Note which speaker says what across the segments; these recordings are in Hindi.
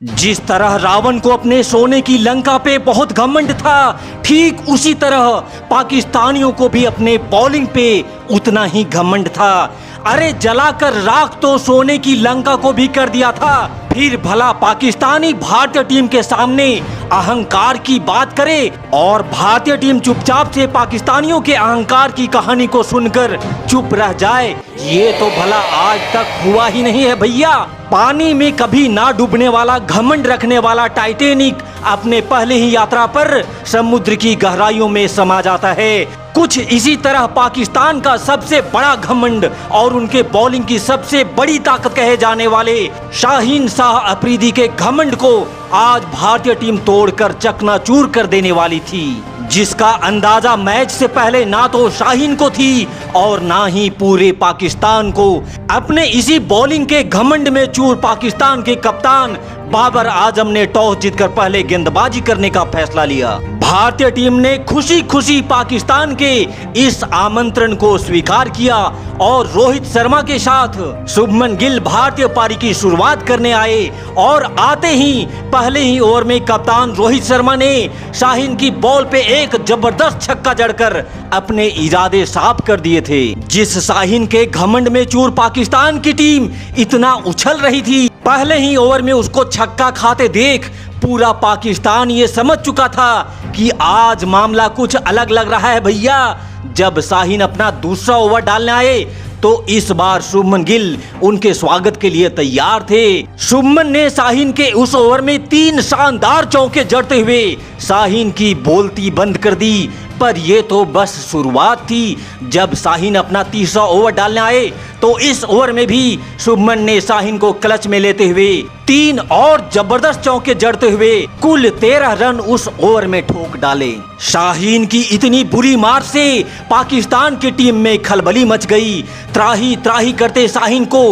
Speaker 1: जिस तरह रावण को अपने सोने की लंका पे बहुत घमंड था, ठीक उसी तरह पाकिस्तानियों को भी अपने बॉलिंग पे उतना ही घमंड था। अरे जलाकर राख तो सोने की लंका को भी कर दिया था, फिर भला पाकिस्तानी भारतीय टीम के सामने अहंकार की बात करे और भारतीय टीम चुपचाप से पाकिस्तानियों के अहंकार की कहानी को सुनकर चुप रह जाए, ये तो भला आज तक हुआ ही नहीं है भैया। पानी में कभी ना डूबने वाला घमंड रखने वाला टाइटैनिक अपने पहले ही यात्रा पर समुद्र की गहराइयों में समा जाता है। कुछ इसी तरह पाकिस्तान का सबसे बड़ा घमंड और उनके बॉलिंग की सबसे बड़ी ताकत कहे जाने वाले शाहीन शाह अफरीदी के घमंड को आज भारतीय टीम तोड़कर चकनाचूर कर देने वाली थी, जिसका अंदाजा मैच से पहले ना तो शाहीन को थी और ना ही पूरे पाकिस्तान को। अपने इसी बॉलिंग के घमंड में चूर पाकिस्तान के कप्तान बाबर आजम ने टॉस जीतकर पहले गेंदबाजी करने का फैसला लिया। भारतीय टीम ने खुशी खुशी पाकिस्तान के इस आमंत्रण को स्वीकार किया और रोहित शर्मा के साथ शुभमन गिल भारतीय पारी की शुरुआत करने आए और आते ही पहले ही ओवर में कप्तान रोहित शर्मा ने शाहीन की बॉल पे एक जबरदस्त छक्का जड़कर अपने इरादे साफ कर दिए थे। जिस शाहीन के घमंड में चूर पाकिस्तान की टीम इतना उछल रही थी, पहले ही ओवर में उसको छक्का खाते देख पूरा पाकिस्तान ये समझ चुका था कि आज मामला कुछ अलग लग रहा है भैया। जब शाहीन अपना दूसरा ओवर डालने आए तो इस बार शुभमन गिल उनके स्वागत के लिए तैयार थे। शुभमन ने शाहीन के उस ओवर में 3 शानदार चौके जड़ते हुए शाहीन की बोलती बंद कर दी, पर ये तो बस शुरुआत थी। जब शाहीन अपना तीसरा ओवर डालने आए तो इस ओवर में भी शुभमन ने शाहीन को क्लच में लेते हुए 3 और जबरदस्त चौके जड़ते हुए कुल 13 रन उस ओवर में ठोक डाले। शाहीन की इतनी बुरी मार से पाकिस्तान की टीम में खलबली मच गई। त्राही त्राही करते शाहीन को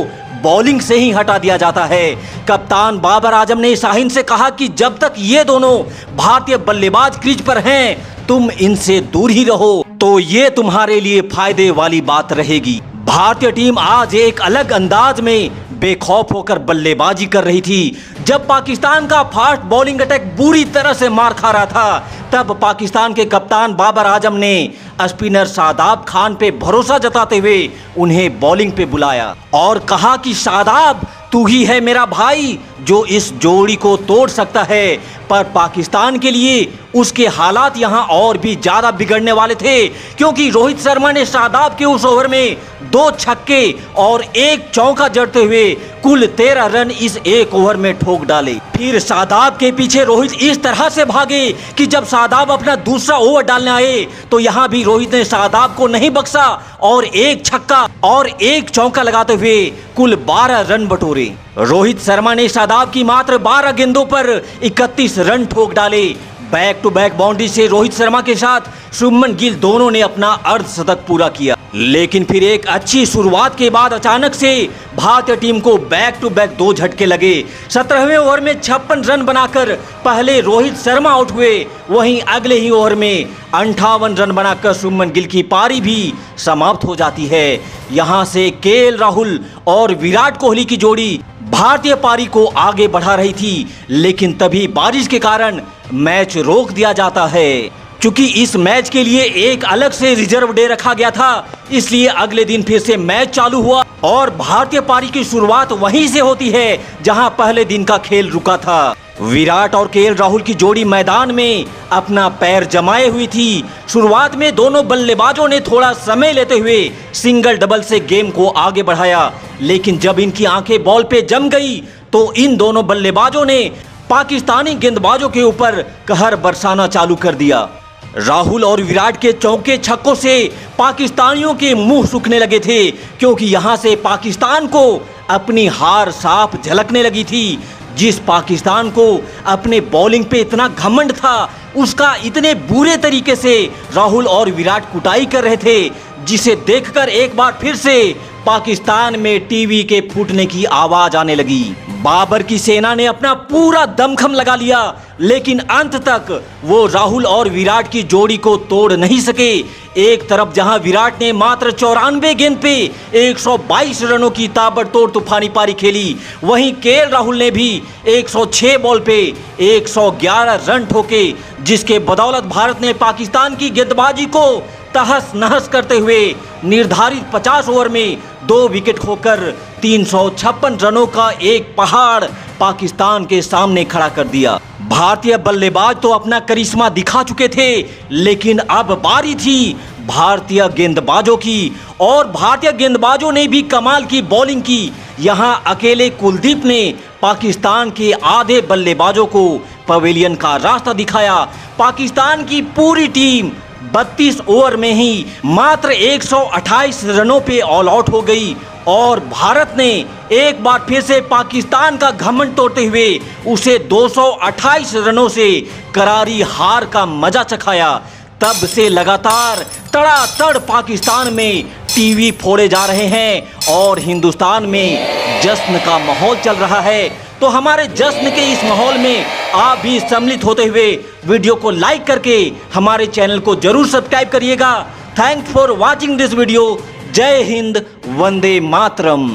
Speaker 1: बॉलिंग से ही हटा दिया जाता है। कप्तान बाबर आजम ने शाहीन से कहा कि जब तक ये दोनों भारतीय बल्लेबाज क्रीज पर हैं, तुम इनसे दूर ही रहो, तो ये तुम्हारे लिए फायदे वाली बात रहेगी। भारतीय टीम आज एक अलग अंदाज में बेखौफ होकर बल्लेबाजी कर रही थी। जब पाकिस्तान का फास्ट बॉलिंग अटैक बुरी तरह से मार खा रहा था, तब पाकिस्तान के कप्तान बाबर आजम ने स्पिनर शादाब खान पे भरोसा जताते हुए उन्हें बॉलिंग पे बुलाया और कहा कि शादाब, तू ही है मेरा भाई जो इस जोड़ी को तोड़ सकता है। पर पाकिस्तान के लिए उसके हालात यहाँ और भी ज्यादा बिगड़ने वाले थे, क्योंकि रोहित शर्मा ने शादाब के उस ओवर में 2 छक्के और 1 चौका जड़ते हुए कुल 13 रन इस एक ओवर में ठोक डाले। फिर शादाब के पीछे रोहित इस तरह से भागे कि जब शादाब अपना दूसरा ओवर डालने आए तो यहाँ भी रोहित ने शादाब को नहीं बख्शा और 1 छक्का और 1 चौका लगाते हुए कुल 12 रन बटोरे। रोहित शर्मा ने शादाब की मात्र 12 गेंदों पर 31 रन ठोक डाले। बैक टू बैक बाउंड्री से रोहित शर्मा के साथ शुभमन गिल दोनों ने अपना अर्धशतक पूरा किया, लेकिन फिर एक अच्छी शुरुआत के बाद अचानक से भारतीय टीम को बैक टू बैक 2 झटके लगे। 17वें ओवर में 56 रन बनाकर पहले रोहित शर्मा आउट हुए, वहीं अगले ही ओवर में 58 रन बनाकर शुभमन गिल की पारी भी समाप्त हो जाती है। यहाँ से केएल राहुल और विराट कोहली की जोड़ी भारतीय पारी को आगे बढ़ा रही थी, लेकिन तभी बारिश के कारण मैच रोक दिया जाता है। क्योंकि इस मैच के लिए एक अलग से रिजर्व डे रखा गया था, इसलिए अगले दिन फिर से मैच चालू हुआ और भारतीय पारी की शुरुआत वहीं से होती है जहां पहले दिन का खेल रुका था। विराट और केएल राहुल की जोड़ी मैदान में अपना पैर जमाए हुई थी। शुरुआत में दोनों बल्लेबाजों ने थोड़ा समय लेते हुए सिंगल डबल से गेम को आगे बढ़ाया, लेकिन जब इनकी आंखें बॉल पे जम गई तो इन दोनों बल्लेबाजों ने पाकिस्तानी गेंदबाजों के ऊपर कहर बरसाना चालू कर दिया। राहुल और विराट के चौके छक्कों से पाकिस्तानियों के मुंह सूखने लगे थे, क्योंकि यहां से पाकिस्तान को अपनी हार साफ झलकने लगी थी। जिस पाकिस्तान को अपने बॉलिंग पे इतना घमंड था, उसका इतने बुरे तरीके से राहुल और विराट कुटाई कर रहे थे, जिसे देखकर एक बार फिर से पाकिस्तान में टीवी के फूटने की आवाज आने लगी। बाबर की सेना ने अपना पूरा दमखम लगा लिया, लेकिन अंत तक वो राहुल और विराट की जोड़ी को तोड़ नहीं सके। एक तरफ जहां विराट ने मात्र 94 गेंद पे 122 रनों की ताबड़तोड़ तूफानी पारी खेली, वहीं केएल राहुल ने भी 106 बॉल पे 111 रन ठोके, जिसके बदौलत भारत ने पाकिस्तान की गेंदबाजी को तहस नहस करते हुए निर्धारित 50 ओवर में 2 विकेट खोकर 356 रनों का एक पहाड़ पाकिस्तान के सामने खड़ा कर दिया। भारतीय बल्लेबाज तो अपना करिश्मा दिखा चुके थे, लेकिन अब बारी थी भारतीय गेंदबाजों की, और भारतीय गेंदबाजों ने भी कमाल की बॉलिंग की। यहां अकेले कुलदीप ने पाकिस्तान के आधे बल्लेबाजों को पवेलियन का रास्ता दिखाया। पाकिस्तान की पूरी टीम 32 ओवर में ही मात्र 128 रनों पे ऑल आउट हो गई, और भारत ने एक बार फिर से पाकिस्तान का घमंड तोड़ते हुए उसे 228 रनों से करारी हार का मजा चखाया। तब से लगातार तड़ातड़ पाकिस्तान में टीवी फोड़े जा रहे हैं और हिंदुस्तान में जश्न का माहौल चल रहा है। तो हमारे जश्न के इस माहौल में आप भी सम्मिलित होते हुए वीडियो को लाइक करके हमारे चैनल को जरूर सब्सक्राइब करिएगा। Thanks for watching this video. जय हिंद, वंदे मातरम।